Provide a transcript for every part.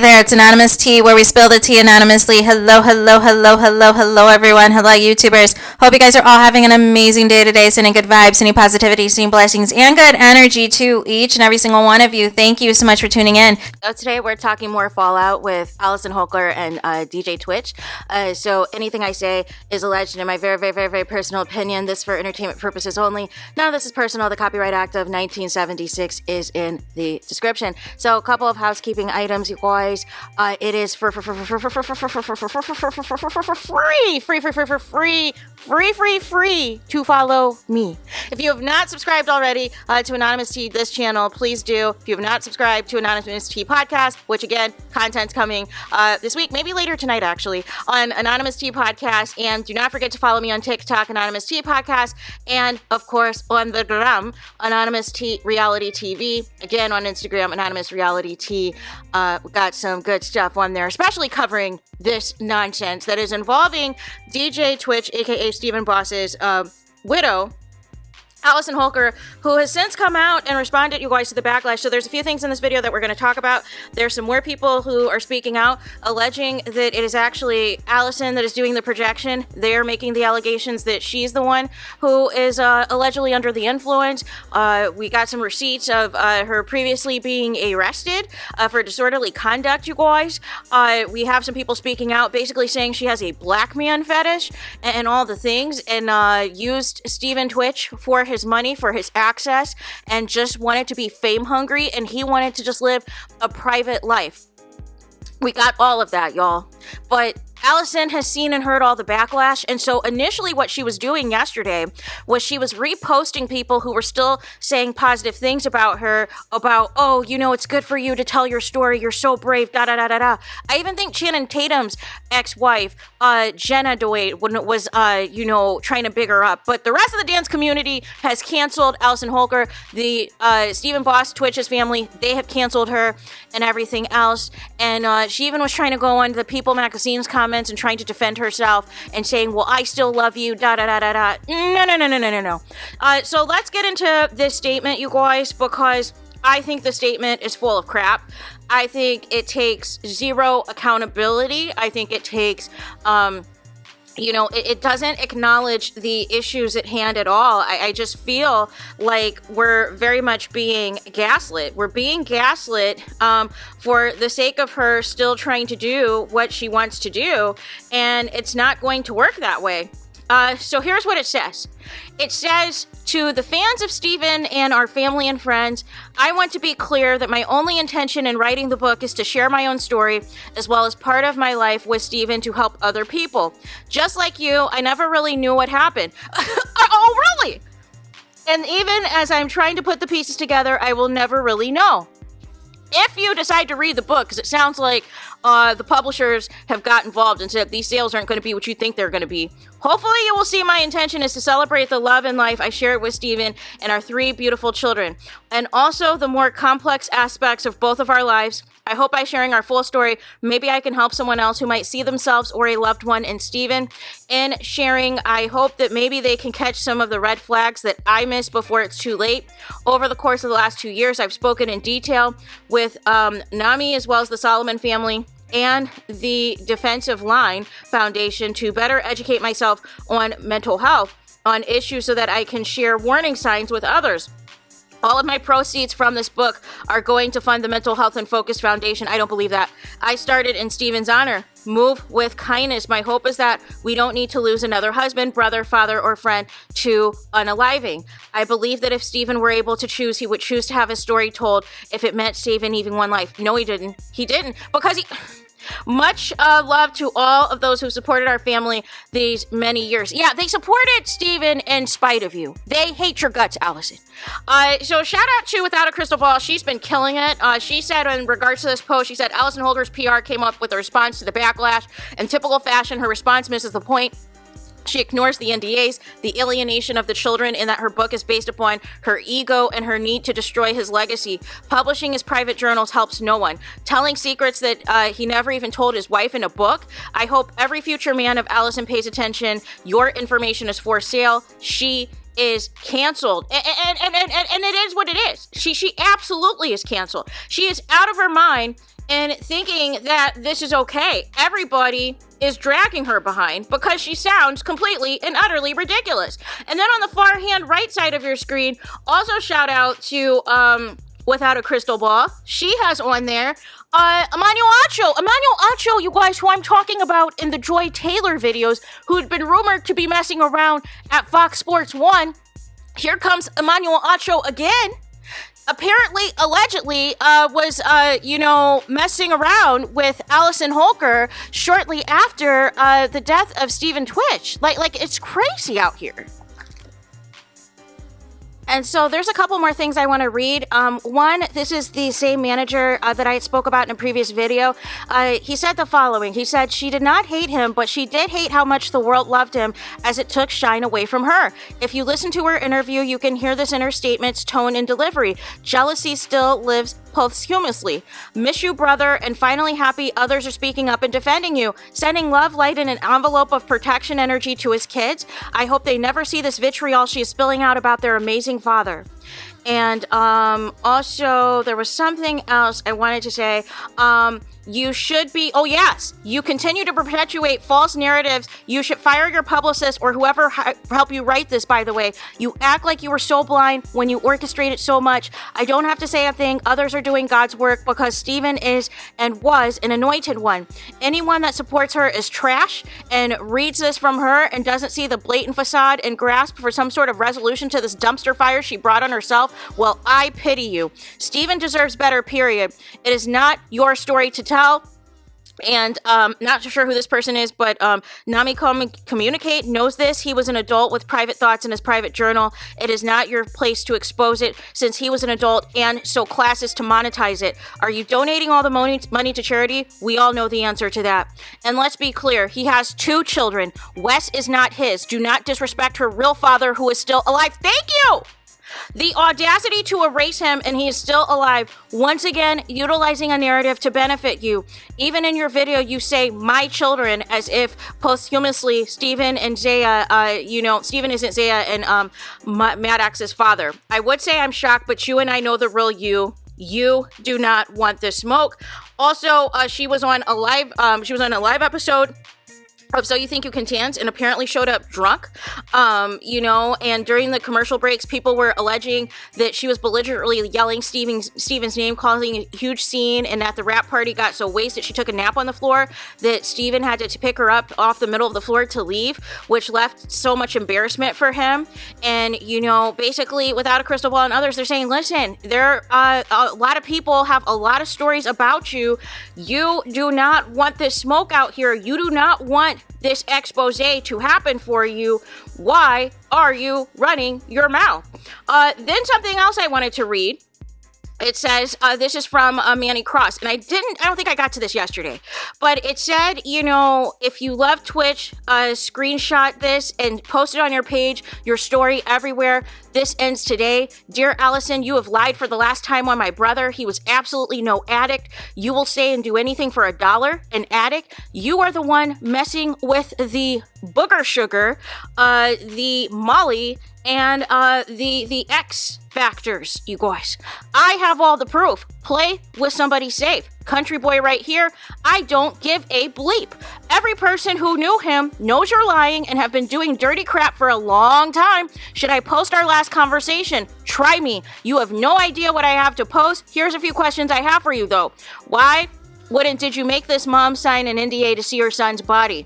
there, it's Anonymous Tea, where we spill the tea anonymously. Hello, hello, hello, hello, hello, everyone. Hello, YouTubers. Hope you guys are all having an amazing day today, sending good vibes, sending positivity, sending blessings, and good energy to each and every single one of you. Thank you so much for tuning in. Today, we're talking more Fallout with Allison Holker and DJ Twitch. So anything I say is alleged in my very, very, very, very personal opinion. This for entertainment purposes only. None of this is personal. The Copyright Act of 1976 is in the description. So a couple of housekeeping items, you guys. It is free to follow me. If you have not subscribed already to Anonymous Tea, this channel, please do. If you have not subscribed to Anonymous Tea podcast, which again, content's coming this week, maybe later tonight actually, on Anonymous Tea podcast. And do not forget to follow me on TikTok, Anonymous Tea podcast, and of course on the gram, Anonymous Tea Reality TV. Again on Instagram, Anonymous Reality Tea. We got some good stuff on there, especially covering this nonsense that is involving DJ Twitch, aka Stephen Boss's widow, Allison Holker, who has since come out and responded, you guys, to the backlash. So there's a few things in this video that we're going to talk about. There's some more people who are speaking out, alleging that it is actually Allison that is doing the projection. They're making the allegations that she's the one who is allegedly under the influence. We got some receipts of her previously being arrested for disorderly conduct, you guys. We have some people speaking out, basically saying she has a black man fetish and all the things, and used Stephen Twitch for his money, for his access, and just wanted to be fame hungry, and he wanted to just live a private life. We got all of that, y'all. But Allison has seen and heard all the backlash, and so initially what she was doing yesterday was she was reposting people who were still saying positive things about her, about, oh, you know, it's good for you to tell your story, you're so brave, da-da-da-da-da. I even think Channing Tatum's ex-wife, Jenna Doyle, was, you know, trying to big her up, but the rest of the dance community has canceled Allison Holker. The Stephen Boss, Twitch's family, they have canceled her and everything else, and she even was trying to go on the People magazine's comments and trying to defend herself and saying, well, I still love you, da-da-da-da-da. No. So let's get into this statement, you guys, because I think the statement is full of crap. I think it takes zero accountability. I think it takes, you know, it doesn't acknowledge the issues at hand at all. I just feel like we're very much being gaslit. We're being gaslit for the sake of her still trying to do what she wants to do, and it's not going to work that way. So here's what it says. It says, to the fans of Stephen and our family and friends, I want to be clear that my only intention in writing the book is to share my own story, as well as part of my life with Stephen to help other people. Just like you, I never really knew what happened. Oh, really? And even as I'm trying to put the pieces together, I will never really know. If you decide to read the book, because it sounds like the publishers have got involved and said these sales aren't going to be what you think they're going to be, hopefully you will see my intention is to celebrate the love and life I share with Stephen and our 3 beautiful children, and also the more complex aspects of both of our lives. I hope by sharing our full story, maybe I can help someone else who might see themselves or a loved one in Stephen. In sharing, I hope that maybe they can catch some of the red flags that I missed before it's too late. Over the course of the last 2 years, I've spoken in detail with NAMI as well as the Solomon family and the Defensive Line Foundation to better educate myself on mental health, on issues so that I can share warning signs with others. All of my proceeds from this book are going to fund the Mental Health and Focus Foundation. I don't believe that. I started in Stephen's honor. Move with kindness. My hope is that we don't need to lose another husband, brother, father, or friend to unaliving. I believe that if Stephen were able to choose, he would choose to have his story told if it meant saving even one life. No, he didn't. He didn't, because he... Much love to all of those who supported our family these many years. Yeah, they supported Stephen in spite of you. They hate your guts, Allison. So shout out to Without a Crystal Ball. She's been killing it. She said in regards to this post, she said Allison Holker's PR came up with a response to the backlash. In typical fashion, her response misses the point. She ignores the NDAs, the alienation of the children, and that her book is based upon her ego and her need to destroy his legacy. Publishing his private journals helps no one. Telling secrets that he never even told his wife in a book. I hope every future man of Allison pays attention. Your information is for sale. She is canceled. And it is what it is. She absolutely is canceled. She is out of her mind and thinking that this is okay. Everybody is dragging her behind because she sounds completely and utterly ridiculous. And then on the far hand right side of your screen, also shout out to Without a Crystal Ball. She has on there Emmanuel Acho, you guys, who I'm talking about in the Joy Taylor videos, who'd been rumored to be messing around at Fox Sports 1. Here comes Emmanuel Acho again. Apparently, allegedly, was messing around with Allison Holker shortly after the death of Stephen Twitch. Like it's crazy out here. And so there's a couple more things I want to read. One, this is the same manager that I spoke about in a previous video. He said the following. He said, she did not hate him, but she did hate how much the world loved him as it took shine away from her. If you listen to her interview, you can hear this in her statements, tone, and delivery. Jealousy still lives posthumously. Miss you, brother, and finally happy others are speaking up and defending you. Sending love, light, and an envelope of protection energy to his kids. I hope they never see this vitriol she is spilling out about their amazing father. And also, there was something else I wanted to say. You should be, oh yes, you continue to perpetuate false narratives. You should fire your publicist or whoever helped you write this, by the way. You act like you were so blind when you orchestrated so much. I don't have to say a thing. Others are doing God's work because Stephen is and was an anointed one. Anyone that supports her is trash and reads this from her and doesn't see the blatant facade and grasp for some sort of resolution to this dumpster fire she brought on herself. Well, I pity you. Stephen deserves better, period. It is not your story to tell. And not sure who this person is, but Nami Communicate knows this. He was an adult with private thoughts in his private journal. It is not your place to expose it since he was an adult and so classes to monetize it. Are you donating all the money to charity? We all know the answer to that. And let's be clear, he has 2 children. Wes is not his. Do not disrespect her real father who is still alive. Thank you! The audacity to erase him and he is still alive, once again utilizing a narrative to benefit you. Even in your video, you say my children as if posthumously Stephen and Zaya, Stephen isn't Zaya and Maddox's father. I would say I'm shocked, but you and I know the real you. You do not want this smoke. Also, she was on a live episode of So You Think You Can Dance and apparently showed up drunk, and during the commercial breaks, people were alleging that she was belligerently yelling Stephen's name, causing a huge scene, and at the rap party got so wasted she took a nap on the floor that Stephen had to pick her up off the middle of the floor to leave, which left so much embarrassment for him. And, basically, Without a Crystal Ball and others, they're saying, listen, there a lot of people have a lot of stories about you. You do not want this smoke out here. You do not want this expose to happen for you. Why are you running your mouth? Then something else I wanted to read. It says, this is from Manny Cross, and I don't think I got to this yesterday, but it said, if you love Twitch, screenshot this and post it on your page, your story everywhere. This ends today. Dear Allison, you have lied for the last time on my brother. He was absolutely no addict. You will say and do anything for $1, an addict. You are the one messing with the booger sugar, the Molly, and the X factors, you guys. I have all the proof. Play with somebody safe. Country boy right here. I don't give a bleep. Every person who knew him knows you're lying and have been doing dirty crap for a long time. Should I post our last conversation? Try me. You have no idea what I have to post. Here's a few questions I have for you though. Why did you make this mom sign an NDA to see her son's body?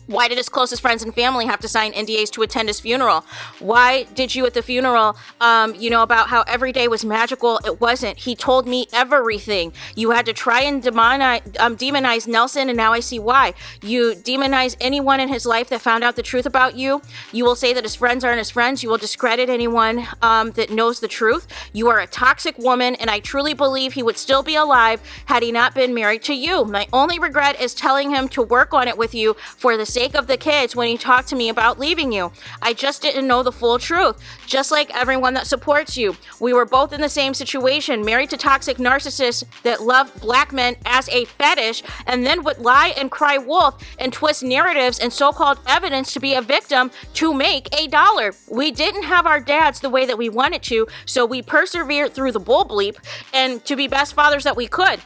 Why did his closest friends and family have to sign NDAs to attend his funeral? Why did you at the funeral, about how every day was magical? It wasn't. He told me everything. You had to try and demonize Nelson, and now I see why. You demonize anyone in his life that found out the truth about you. You will say that his friends aren't his friends. You will discredit anyone that knows the truth. You are a toxic woman, and I truly believe he would still be alive had he not been married to you. My only regret is telling him to work on it with you for the sake sake of the kids when you talked to me about leaving you. I just didn't know the full truth. Just like everyone that supports you. We were both in the same situation, married to toxic narcissists that love black men as a fetish and then would lie and cry wolf and twist narratives and so-called evidence to be a victim to make $1. We didn't have our dads the way that we wanted to, so we persevered through the bull bleep and to be best fathers that we could.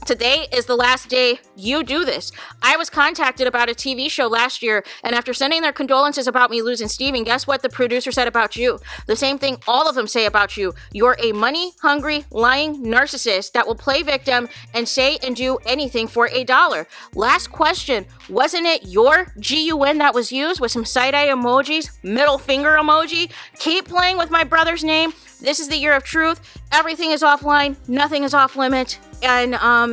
Today is the last day you do this. I was contacted about a TV show last year, and after sending their condolences about me losing Steven, guess what the producer said about you? The same thing all of them say about you. You're a money-hungry, lying narcissist that will play victim and say and do anything for $1. Last question, wasn't it your GUN that was used with some side-eye emojis, middle finger emoji? Keep playing with my brother's name. This is the year of truth. Everything is offline. Nothing is off limit. And, I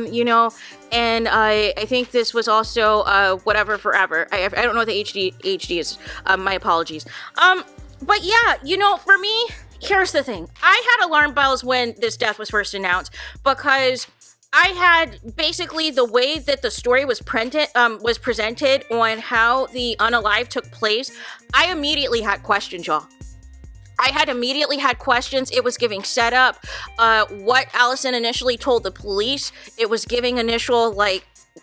think this was also, whatever forever. I don't know what the HD is. My apologies. But yeah, for me, here's the thing. I had alarm bells when this death was first announced because I had basically the way that the story was presented on how the unalive took place. I immediately had questions, y'all. I had immediately had questions. It was giving setup. What Allison initially told the police, it was giving initial,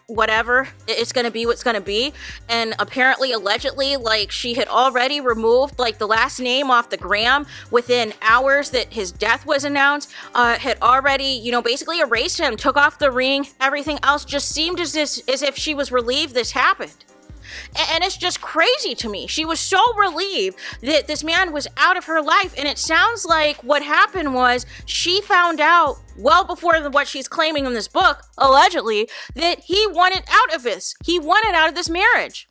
whatever. It's going to be what's going to be. And apparently, allegedly, she had already removed, the last name off the gram within hours that his death was announced. Had already, basically erased him, took off the ring. Everything else just seemed as if she was relieved this happened. And it's just crazy to me. She was so relieved that this man was out of her life. And it sounds like what happened was she found out well before what she's claiming in this book, allegedly, that he wanted out of this. He wanted out of this marriage.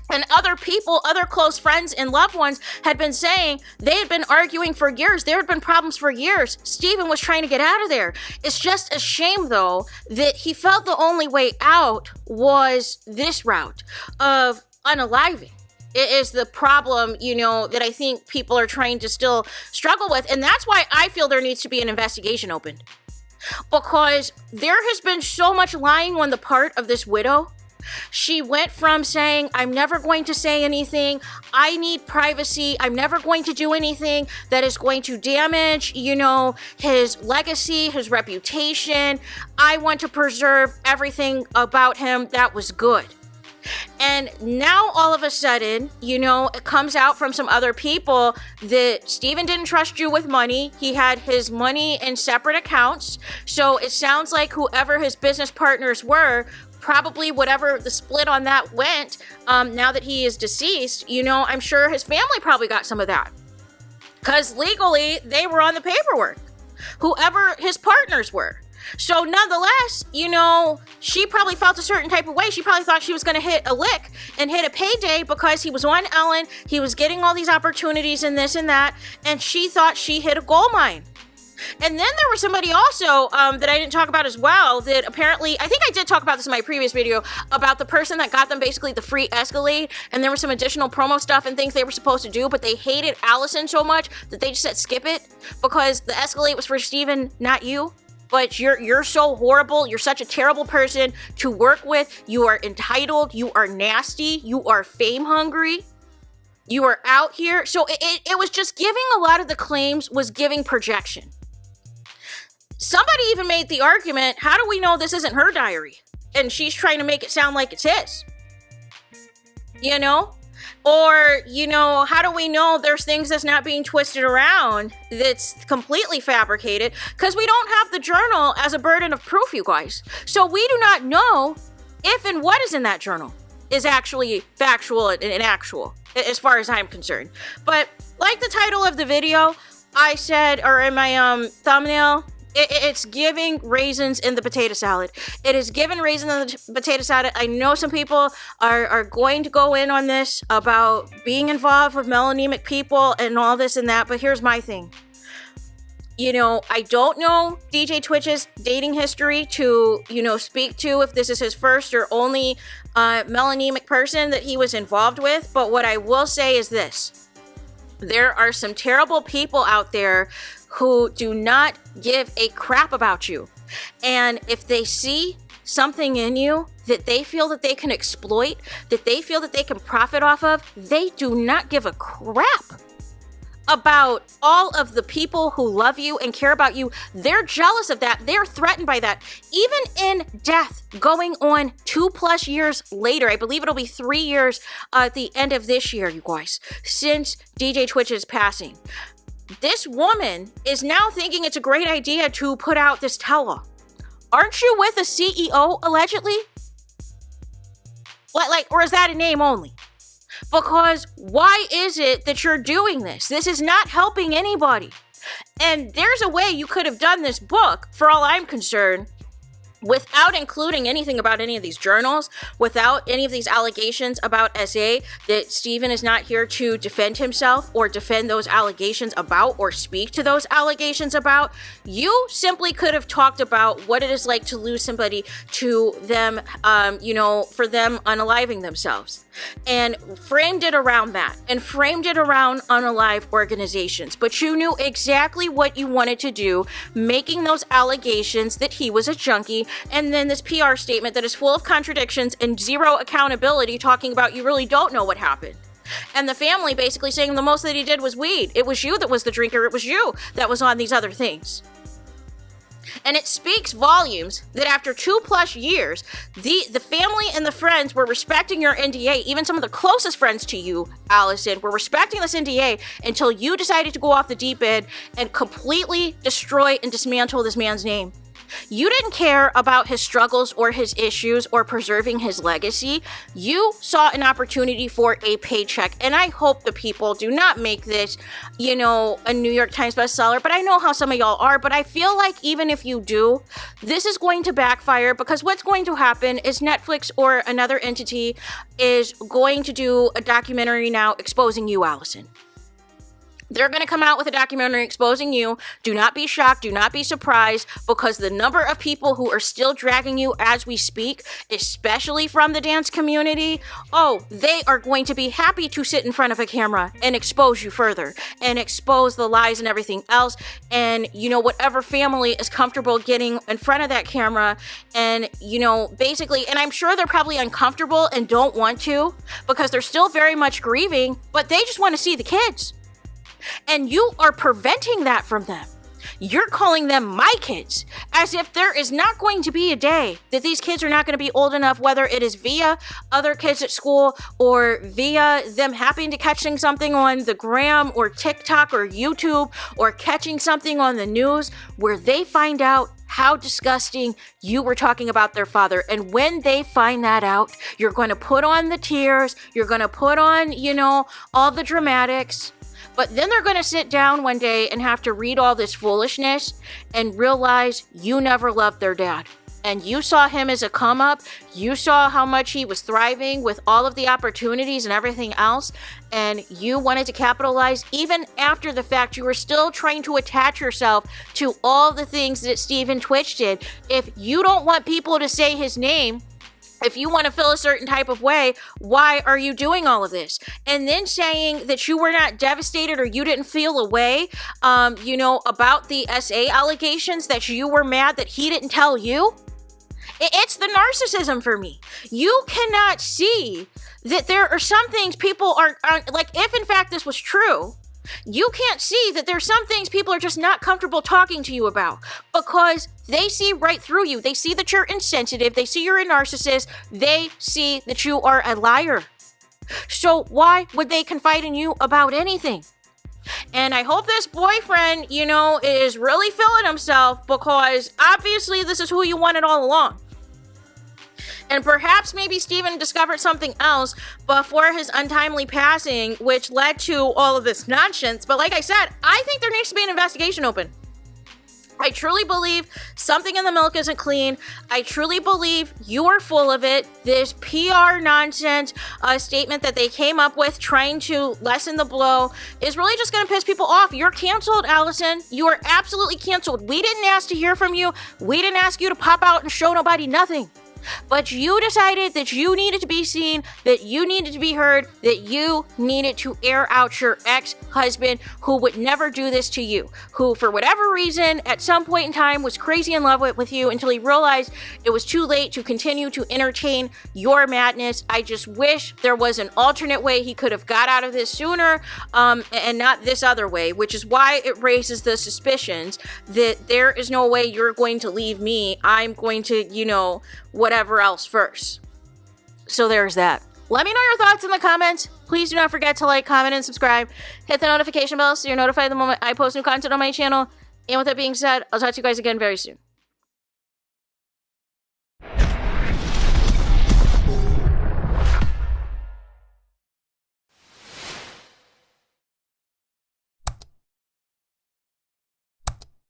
And other people, other close friends and loved ones had been saying they had been arguing for years. There had been problems for years. Steven was trying to get out of there. It's just a shame, though, that he felt the only way out was this route of unaliving. It is the problem, that I think people are trying to still struggle with. And that's why I feel there needs to be an investigation opened. Because there has been so much lying on the part of this widow. She went from saying, I'm never going to say anything. I need privacy. I'm never going to do anything that is going to damage, his legacy, his reputation. I want to preserve everything about him that was good. And now all of a sudden, it comes out from some other people that Steven didn't trust you with money. He had his money in separate accounts. So it sounds like whoever his business partners were, probably whatever the split on that went, now that he is deceased, I'm sure his family probably got some of that. Because legally, they were on the paperwork. Whoever his partners were. So nonetheless, she probably felt a certain type of way. She probably thought she was going to hit a lick and hit a payday because he was on Ellen. He was getting all these opportunities and this and that. And she thought she hit a gold mine. And then there was somebody also that I didn't talk about as well that apparently, I think I did talk about this in my previous video, about the person that got them basically the free Escalade, and there was some additional promo stuff and things they were supposed to do, but they hated Allison so much that they just said skip it because the Escalade was for Steven, not you. But you're so horrible. You're such a terrible person to work with. You are entitled. You are nasty. You are fame hungry. You are out here. So it was just giving a lot of the claims was giving projection. Somebody even made the argument, how do we know this isn't her diary? And she's trying to make it sound like it's his. Or, how do we know there's things that's not being twisted around that's completely fabricated? Because we don't have the journal as a burden of proof, you guys. So we do not know if and what is in that journal is actually factual and actual, as far as I'm concerned. But like the title of the video, I said, or in my thumbnail, it's giving raisins in the potato salad. It is giving raisins in the potato salad. I know some people are going to go in on this about being involved with melanemic people and all this and that, but here's my thing. I don't know DJ Twitch's dating history to, speak to if this is his first or only melanemic person that he was involved with, but what I will say is this. There are some terrible people out there who do not give a crap about you. And if they see something in you that they feel that they can exploit, that they feel that they can profit off of, they do not give a crap about all of the people who love you and care about you. They're jealous of that. They're threatened by that. Even in death, going on 2+ years later, I believe it'll be 3 years at the end of this year, you guys, since DJ Twitch's passing. This woman is now thinking it's a great idea to put out this tell-all. Aren't you with a CEO, allegedly? Or is that a name only? Because why is it that you're doing this? This is not helping anybody. And there's a way you could have done this book, for all I'm concerned, without including anything about any of these journals, without any of these allegations about SA, that Steven is not here to defend himself or defend those allegations about or speak to those allegations about. You simply could have talked about what it is like to lose somebody to them, for them unaliving themselves. And framed it around that, and framed it around unalive organizations. But you knew exactly what you wanted to do, making those allegations that he was a junkie, and then this PR statement that is full of contradictions and zero accountability, talking about you really don't know what happened. And the family basically saying the most that he did was weed. It was you that was the drinker. It was you that was on these other things. And it speaks volumes that after 2+ years, the family and the friends were respecting your NDA. Even some of the closest friends to you, Allison, were respecting this NDA until you decided to go off the deep end and completely destroy and dismantle this man's name. You didn't care about his struggles or his issues or preserving his legacy. You saw an opportunity for a paycheck. And I hope the people do not make this, a New York Times bestseller. But I know how some of y'all are. But I feel like even if you do, this is going to backfire, because what's going to happen is Netflix or another entity is going to do a documentary now exposing you, Allison. They're going to come out with a documentary exposing you. Do not be shocked. Do not be surprised, because the number of people who are still dragging you as we speak, especially from the dance community, they are going to be happy to sit in front of a camera and expose you further and expose the lies and everything else. And, whatever family is comfortable getting in front of that camera and, basically, and I'm sure they're probably uncomfortable and don't want to, because they're still very much grieving, but they just want to see the kids. And you are preventing that from them. You're calling them my kids, as if there is not going to be a day that these kids are not going to be old enough, whether it is via other kids at school or via them happening to catching something on the gram or TikTok or YouTube or catching something on the news, where they find out how disgusting you were talking about their father. And when they find that out, you're going to put on the tears, you're going to put on, all the dramatics. But then they're going to sit down one day and have to read all this foolishness and realize you never loved their dad. And you saw him as a come up. You saw how much he was thriving with all of the opportunities and everything else. And you wanted to capitalize. Even after the fact, you were still trying to attach yourself to all the things that Steven Twitch did. If you don't want people to say his name, if you want to feel a certain type of way, why are you doing all of this? And then saying that you were not devastated or you didn't feel a way, about the SA allegations, that you were mad that he didn't tell you. It's the narcissism for me. You cannot see that there are some things people aren't like, if in fact this was true, you can't see that there's some things people are just not comfortable talking to you about, because they see right through you. They see that you're insensitive. They see you're a narcissist. They see that you are a liar. So why would they confide in you about anything? And I hope this boyfriend, is really feeling himself, because obviously this is who you wanted all along. And perhaps maybe Steven discovered something else before his untimely passing, which led to all of this nonsense. But like I said, I think there needs to be an investigation open. I truly believe something in the milk isn't clean. I truly believe you are full of it. This PR nonsense statement that they came up with trying to lessen the blow is really just going to piss people off. You're canceled, Allison. You are absolutely canceled. We didn't ask to hear from you. We didn't ask you to pop out and show nobody nothing. but you decided that you needed to be seen, that you needed to be heard, that you needed to air out your ex-husband who would never do this to you, who for whatever reason at some point in time was crazy in love with you until he realized it was too late to continue to entertain your madness. I just wish there was an alternate way he could have got out of this sooner, and not this other way, which is why it raises the suspicions that there is no way you're going to leave me. I'm going to, you know, whatever else first. So there's that. Let me know your thoughts in the comments. Please do not forget to like, comment, and subscribe. Hit the notification bell so you're notified the moment I post new content on my channel. And with that being said, I'll talk to you guys again very soon.